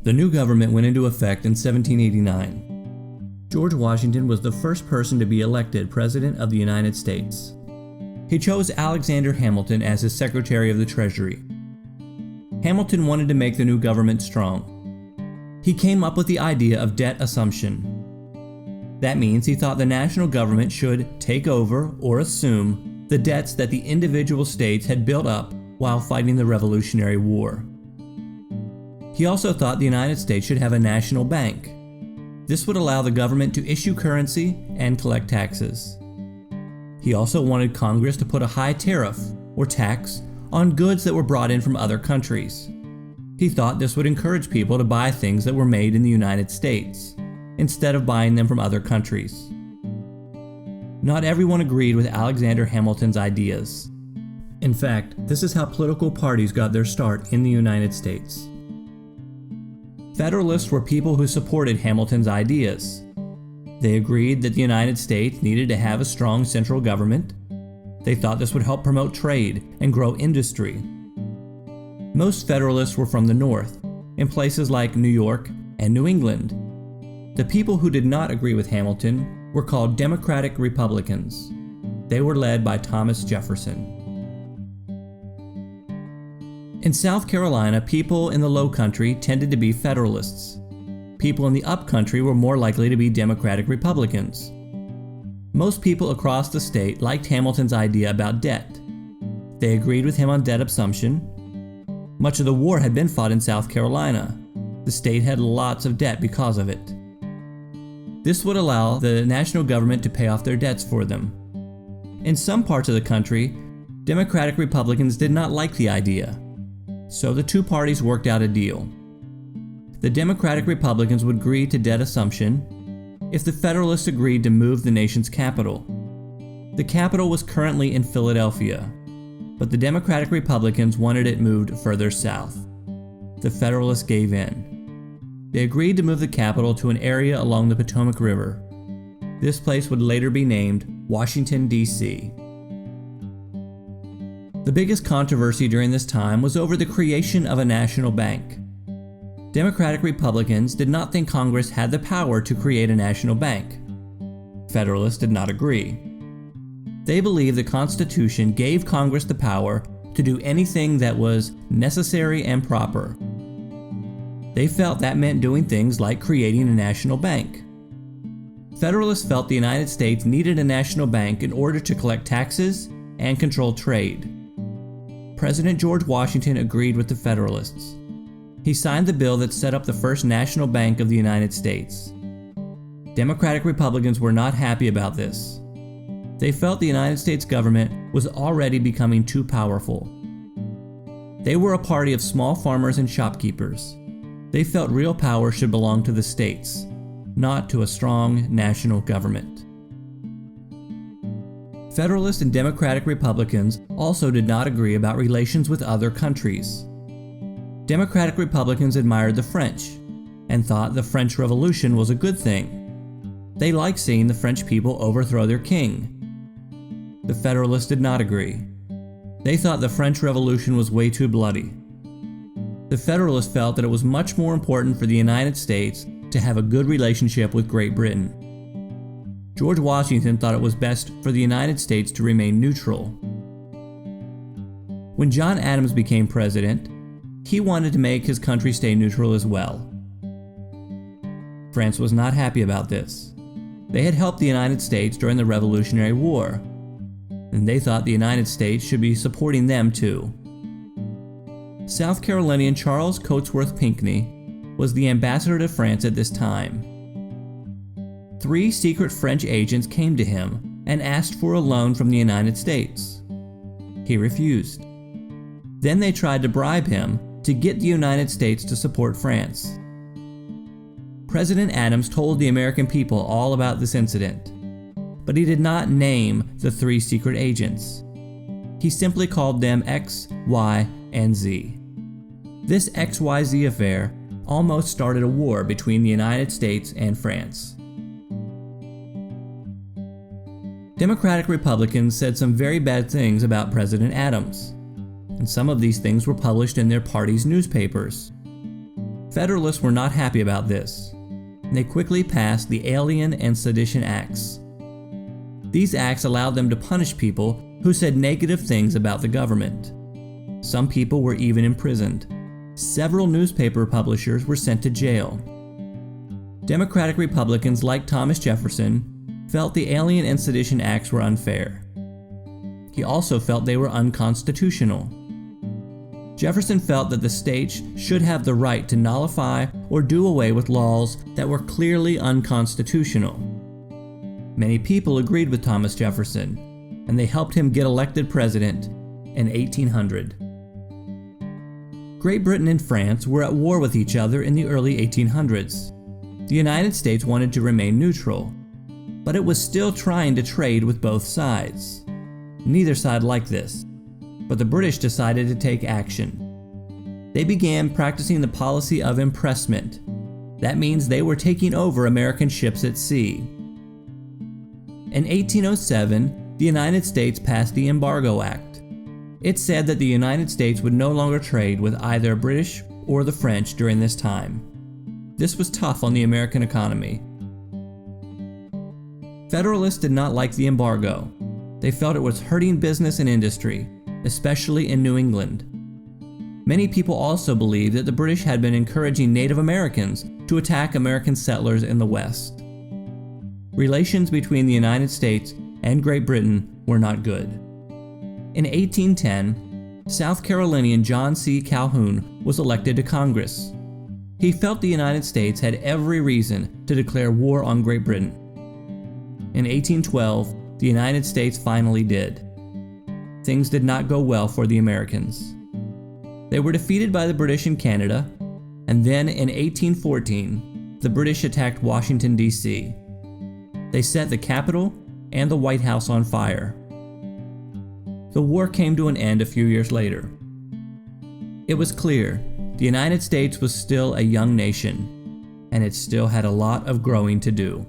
The new government went into effect in 1789. George Washington was the first person to be elected President of the United States. He chose Alexander Hamilton as his Secretary of the Treasury. Hamilton wanted to make the new government strong. He came up with the idea of debt assumption. That means he thought the national government should take over or assume the debts that the individual states had built up while fighting the Revolutionary War. He also thought the United States should have a national bank. This would allow the government to issue currency and collect taxes. He also wanted Congress to put a high tariff, or tax, on goods that were brought in from other countries. He thought this would encourage people to buy things that were made in the United States, instead of buying them from other countries. Not everyone agreed with Alexander Hamilton's ideas. In fact, this is how political parties got their start in the United States. Federalists were people who supported Hamilton's ideas. They agreed that the United States needed to have a strong central government. They thought this would help promote trade and grow industry. Most Federalists were from the North, in places like New York and New England. The people who did not agree with Hamilton were called Democratic Republicans. They were led by Thomas Jefferson. In South Carolina, people in the Low Country tended to be Federalists. People in the Upcountry were more likely to be Democratic Republicans. Most people across the state liked Hamilton's idea about debt. They agreed with him on debt assumption. Much of the war had been fought in South Carolina. The state had lots of debt because of it. This would allow the national government to pay off their debts for them. In some parts of the country, Democratic Republicans did not like the idea. So the two parties worked out a deal. The Democratic Republicans would agree to debt assumption if the Federalists agreed to move the nation's capital. The capital was currently in Philadelphia, but the Democratic Republicans wanted it moved further south. The Federalists gave in. They agreed to move the capital to an area along the Potomac River. This place would later be named Washington, D.C. The biggest controversy during this time was over the creation of a national bank. Democratic Republicans did not think Congress had the power to create a national bank. Federalists did not agree. They believed the Constitution gave Congress the power to do anything that was necessary and proper. They felt that meant doing things like creating a national bank. Federalists felt the United States needed a national bank in order to collect taxes and control trade. President George Washington agreed with the Federalists. He signed the bill that set up the first national bank of the United States. Democratic Republicans were not happy about this. They felt the United States government was already becoming too powerful. They were a party of small farmers and shopkeepers. They felt real power should belong to the states, not to a strong national government. Federalists and Democratic Republicans also did not agree about relations with other countries. Democratic Republicans admired the French and thought the French Revolution was a good thing. They liked seeing the French people overthrow their king. The Federalists did not agree. They thought the French Revolution was way too bloody. The Federalists felt that it was much more important for the United States to have a good relationship with Great Britain. George Washington thought it was best for the United States to remain neutral. When John Adams became president, he wanted to make his country stay neutral as well. France was not happy about this. They had helped the United States during the Revolutionary War, and they thought the United States should be supporting them too. South Carolinian Charles Cotesworth Pinckney was the ambassador to France at this time. 3 secret French agents came to him and asked for a loan from the United States. He refused. Then they tried to bribe him to get the United States to support France. President Adams told the American people all about this incident, but he did not name the 3 secret agents. He simply called them X, Y, and Z. This XYZ affair almost started a war between the United States and France. Democratic Republicans said some very bad things about President Adams, and some of these things were published in their party's newspapers. Federalists were not happy about this. They quickly passed the Alien and Sedition Acts. These acts allowed them to punish people who said negative things about the government. Some people were even imprisoned. Several newspaper publishers were sent to jail. Democratic Republicans like Thomas Jefferson felt the Alien and Sedition Acts were unfair. He also felt they were unconstitutional. Jefferson felt that the states should have the right to nullify or do away with laws that were clearly unconstitutional. Many people agreed with Thomas Jefferson, and they helped him get elected president in 1800. Great Britain and France were at war with each other in the early 1800s. The United States wanted to remain neutral, but it was still trying to trade with both sides. Neither side liked this, but the British decided to take action. They began practicing the policy of impressment. That means they were taking over American ships at sea. In 1807, the United States passed the Embargo Act. It said that the United States would no longer trade with either British or the French during this time. This was tough on the American economy. Federalists did not like the embargo. They felt it was hurting business and industry, especially in New England. Many people also believed that the British had been encouraging Native Americans to attack American settlers in the West. Relations between the United States and Great Britain were not good. In 1810, South Carolinian John C. Calhoun was elected to Congress. He felt the United States had every reason to declare war on Great Britain. In 1812, the United States finally did. Things did not go well for the Americans. They were defeated by the British in Canada, and then in 1814, the British attacked Washington, D.C. They set the Capitol and the White House on fire. The war came to an end a few years later. It was clear the United States was still a young nation, and it still had a lot of growing to do.